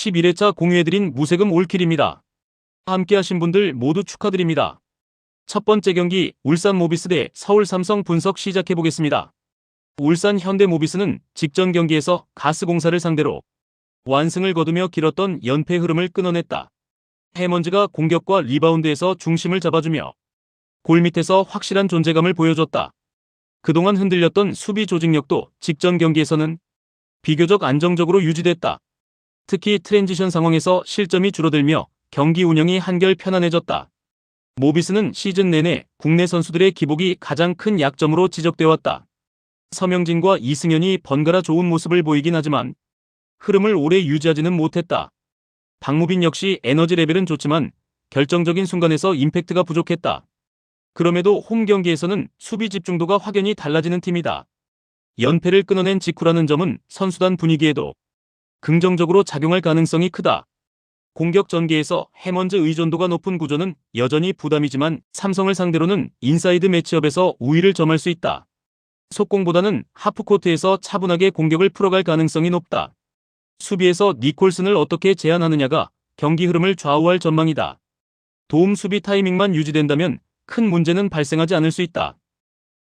11회차 공유해드린 무세금 올킬입니다. 함께 하신 분들 모두 축하드립니다. 첫 번째 경기 울산 모비스 대 서울 삼성 분석 시작해보겠습니다. 울산 현대모비스는 직전 경기에서 가스공사를 상대로 완승을 거두며 길었던 연패 흐름을 끊어냈다. 해먼즈가 공격과 리바운드에서 중심을 잡아주며 골밑에서 확실한 존재감을 보여줬다. 그동안 흔들렸던 수비 조직력도 직전 경기에서는 비교적 안정적으로 유지됐다. 특히 트랜지션 상황에서 실점이 줄어들며 경기 운영이 한결 편안해졌다. 모비스는 시즌 내내 국내 선수들의 기복이 가장 큰 약점으로 지적돼 왔다. 서명진과 이승현이 번갈아 좋은 모습을 보이긴 하지만 흐름을 오래 유지하지는 못했다. 박무빈 역시 에너지 레벨은 좋지만 결정적인 순간에서 임팩트가 부족했다. 그럼에도 홈 경기에서는 수비 집중도가 확연히 달라지는 팀이다. 연패를 끊어낸 직후라는 점은 선수단 분위기에도 긍정적으로 작용할 가능성이 크다. 공격 전개에서 해먼즈 의존도가 높은 구조는 여전히 부담이지만 삼성을 상대로는 인사이드 매치업에서 우위를 점할 수 있다. 속공보다는 하프코트에서 차분하게 공격을 풀어갈 가능성이 높다. 수비에서 니콜슨을 어떻게 제한하느냐가 경기 흐름을 좌우할 전망이다. 도움 수비 타이밍만 유지된다면 큰 문제는 발생하지 않을 수 있다.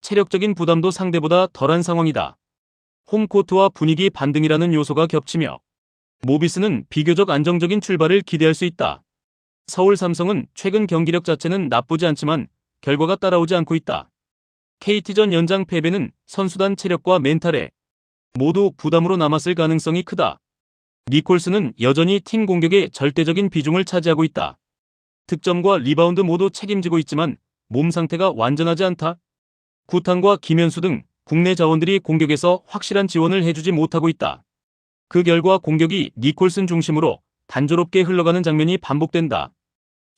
체력적인 부담도 상대보다 덜한 상황이다. 홈코트와 분위기 반등이라는 요소가 겹치며 모비스는 비교적 안정적인 출발을 기대할 수 있다. 서울 삼성은 최근 경기력 자체는 나쁘지 않지만 결과가 따라오지 않고 있다. KT전 연장 패배는 선수단 체력과 멘탈에 모두 부담으로 남았을 가능성이 크다. 니콜슨은 여전히 팀 공격에 절대적인 비중을 차지하고 있다. 득점과 리바운드 모두 책임지고 있지만 몸 상태가 완전하지 않다. 구탄과 김현수 등 국내 자원들이 공격에서 확실한 지원을 해주지 못하고 있다. 그 결과 공격이 니콜슨 중심으로 단조롭게 흘러가는 장면이 반복된다.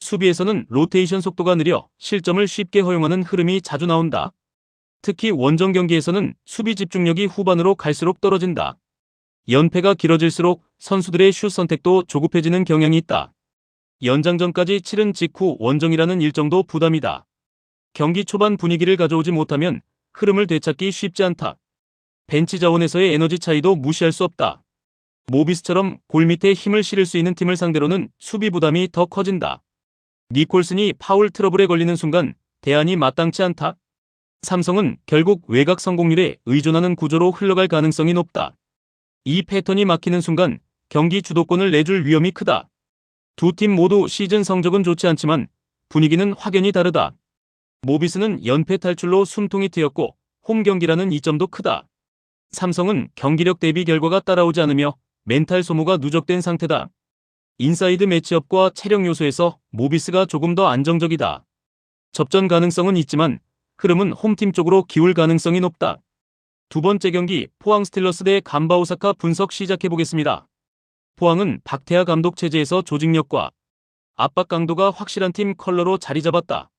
수비에서는 로테이션 속도가 느려 실점을 쉽게 허용하는 흐름이 자주 나온다. 특히 원정 경기에서는 수비 집중력이 후반으로 갈수록 떨어진다. 연패가 길어질수록 선수들의 슛 선택도 조급해지는 경향이 있다. 연장전까지 치른 직후 원정이라는 일정도 부담이다. 경기 초반 분위기를 가져오지 못하면 흐름을 되찾기 쉽지 않다. 벤치 자원에서의 에너지 차이도 무시할 수 없다. 모비스처럼 골밑에 힘을 실을 수 있는 팀을 상대로는 수비 부담이 더 커진다. 니콜슨이 파울 트러블에 걸리는 순간 대안이 마땅치 않다. 삼성은 결국 외곽 성공률에 의존하는 구조로 흘러갈 가능성이 높다. 이 패턴이 막히는 순간 경기 주도권을 내줄 위험이 크다. 두 팀 모두 시즌 성적은 좋지 않지만 분위기는 확연히 다르다. 모비스는 연패 탈출로 숨통이 트였고 홈 경기라는 이점도 크다. 삼성은 경기력 대비 결과가 따라오지 않으며 멘탈 소모가 누적된 상태다. 인사이드 매치업과 체력 요소에서 모비스가 조금 더 안정적이다. 접전 가능성은 있지만 흐름은 홈팀 쪽으로 기울 가능성이 높다. 두 번째 경기 포항 스틸러스 대 간바 오사카 분석 시작해보겠습니다. 포항은 박태하 감독 체제에서 조직력과 압박 강도가 확실한 팀 컬러로 자리 잡았다.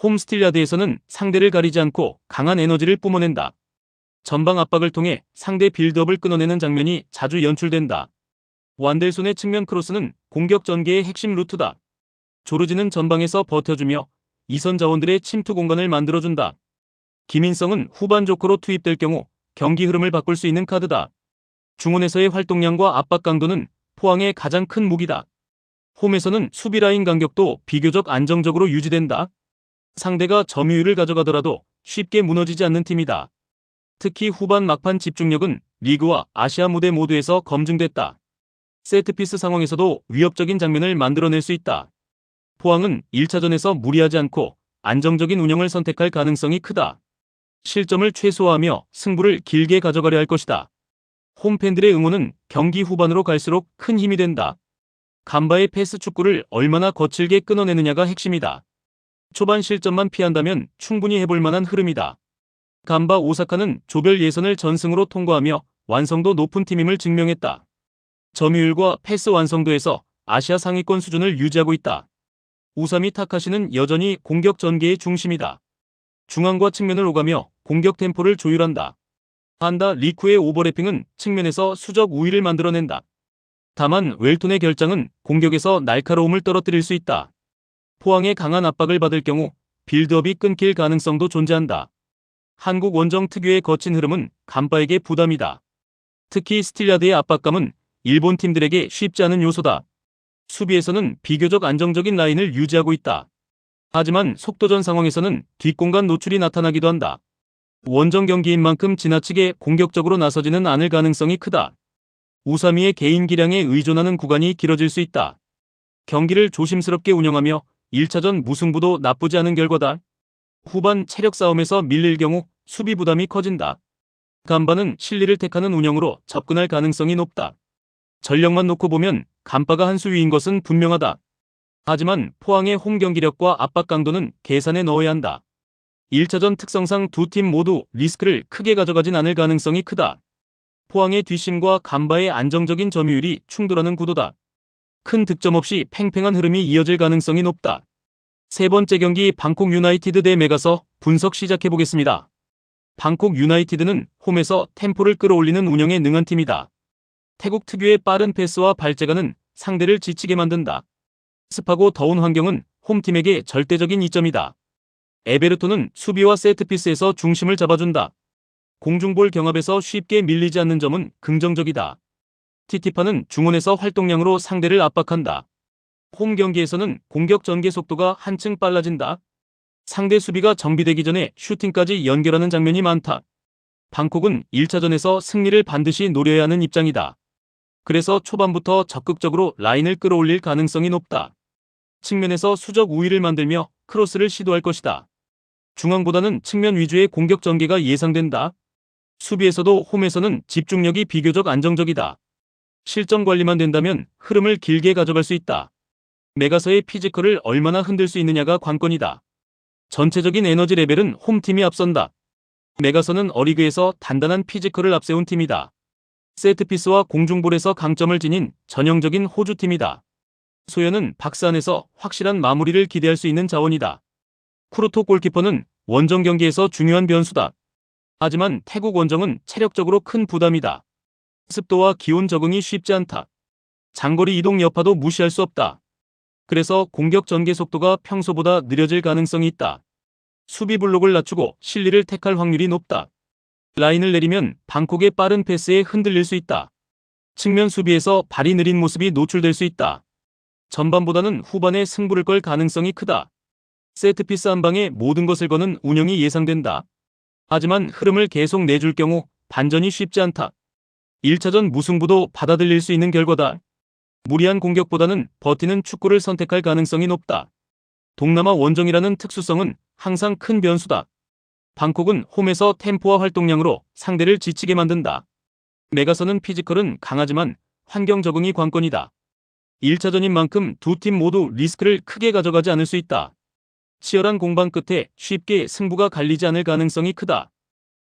홈 스틸야드에서는 상대를 가리지 않고 강한 에너지를 뿜어낸다. 전방 압박을 통해 상대 빌드업을 끊어내는 장면이 자주 연출된다. 완델손의 측면 크로스는 공격 전개의 핵심 루트다. 조르지는 전방에서 버텨주며 이선 자원들의 침투 공간을 만들어준다. 김인성은 후반 조커로 투입될 경우 경기 흐름을 바꿀 수 있는 카드다. 중원에서의 활동량과 압박 강도는 포항의 가장 큰 무기다. 홈에서는 수비 라인 간격도 비교적 안정적으로 유지된다. 상대가 점유율을 가져가더라도 쉽게 무너지지 않는 팀이다. 특히 후반 막판 집중력은 리그와 아시아 무대 모두에서 검증됐다. 세트피스 상황에서도 위협적인 장면을 만들어낼 수 있다. 포항은 1차전에서 무리하지 않고 안정적인 운영을 선택할 가능성이 크다. 실점을 최소화하며 승부를 길게 가져가려 할 것이다. 홈팬들의 응원은 경기 후반으로 갈수록 큰 힘이 된다. 간바의 패스 축구를 얼마나 거칠게 끊어내느냐가 핵심이다. 초반 실점만 피한다면 충분히 해볼 만한 흐름이다. 간바 오사카는 조별 예선을 전승으로 통과하며 완성도 높은 팀임을 증명했다. 점유율과 패스 완성도에서 아시아 상위권 수준을 유지하고 있다. 우사미 타카시는 여전히 공격 전개의 중심이다. 중앙과 측면을 오가며 공격 템포를 조율한다. 한다 리쿠의 오버래핑은 측면에서 수적 우위를 만들어낸다. 다만 웰톤의 결장은 공격에서 날카로움을 떨어뜨릴 수 있다. 포항의 강한 압박을 받을 경우 빌드업이 끊길 가능성도 존재한다. 한국 원정 특유의 거친 흐름은 간바에게 부담이다. 특히 스틸야드의 압박감은 일본 팀들에게 쉽지 않은 요소다. 수비에서는 비교적 안정적인 라인을 유지하고 있다. 하지만 속도전 상황에서는 뒷공간 노출이 나타나기도 한다. 원정 경기인 만큼 지나치게 공격적으로 나서지는 않을 가능성이 크다. 우사미의 개인 기량에 의존하는 구간이 길어질 수 있다. 경기를 조심스럽게 운영하며 1차전 무승부도 나쁘지 않은 결과다. 후반 체력 싸움에서 밀릴 경우 수비 부담이 커진다. 간바는 실리를 택하는 운영으로 접근할 가능성이 높다. 전력만 놓고 보면 간바가 한 수 위인 것은 분명하다. 하지만 포항의 홈 경기력과 압박 강도는 계산에 넣어야 한다. 1차전 특성상 두 팀 모두 리스크를 크게 가져가진 않을 가능성이 크다. 포항의 뒷심과 간바의 안정적인 점유율이 충돌하는 구도다. 큰 득점 없이 팽팽한 흐름이 이어질 가능성이 높다. 세 번째 경기 방콕 유나이티드 대 메가서 분석 시작해보겠습니다. 방콕 유나이티드는 홈에서 템포를 끌어올리는 운영에 능한 팀이다. 태국 특유의 빠른 패스와 발재간은 상대를 지치게 만든다. 습하고 더운 환경은 홈팀에게 절대적인 이점이다. 에베르토는 수비와 세트피스에서 중심을 잡아준다. 공중볼 경합에서 쉽게 밀리지 않는 점은 긍정적이다. 티티파는 중원에서 활동량으로 상대를 압박한다. 홈 경기에서는 공격 전개 속도가 한층 빨라진다. 상대 수비가 정비되기 전에 슈팅까지 연결하는 장면이 많다. 방콕은 1차전에서 승리를 반드시 노려야 하는 입장이다. 그래서 초반부터 적극적으로 라인을 끌어올릴 가능성이 높다. 측면에서 수적 우위를 만들며 크로스를 시도할 것이다. 중앙보다는 측면 위주의 공격 전개가 예상된다. 수비에서도 홈에서는 집중력이 비교적 안정적이다. 실점 관리만 된다면 흐름을 길게 가져갈 수 있다. 메가서의 피지컬을 얼마나 흔들 수 있느냐가 관건이다. 전체적인 에너지 레벨은 홈팀이 앞선다. 메가서는 어리그에서 단단한 피지컬을 앞세운 팀이다. 세트피스와 공중볼에서 강점을 지닌 전형적인 호주팀이다. 소연은 박스 안에서 확실한 마무리를 기대할 수 있는 자원이다. 쿠로토 골키퍼는 원정 경기에서 중요한 변수다. 하지만 태국 원정은 체력적으로 큰 부담이다. 습도와 기온 적응이 쉽지 않다. 장거리 이동 여파도 무시할 수 없다. 그래서 공격 전개 속도가 평소보다 느려질 가능성이 있다. 수비 블록을 낮추고 실리를 택할 확률이 높다. 라인을 내리면 방콕의 빠른 패스에 흔들릴 수 있다. 측면 수비에서 발이 느린 모습이 노출될 수 있다. 전반보다는 후반에 승부를 걸 가능성이 크다. 세트피스 한 방에 모든 것을 거는 운영이 예상된다. 하지만 흐름을 계속 내줄 경우 반전이 쉽지 않다. 1차전 무승부도 받아들일 수 있는 결과다. 무리한 공격보다는 버티는 축구를 선택할 가능성이 높다. 동남아 원정이라는 특수성은 항상 큰 변수다. 방콕은 홈에서 템포와 활동량으로 상대를 지치게 만든다. 메가서는 피지컬은 강하지만 환경 적응이 관건이다. 1차전인 만큼 두 팀 모두 리스크를 크게 가져가지 않을 수 있다. 치열한 공방 끝에 쉽게 승부가 갈리지 않을 가능성이 크다.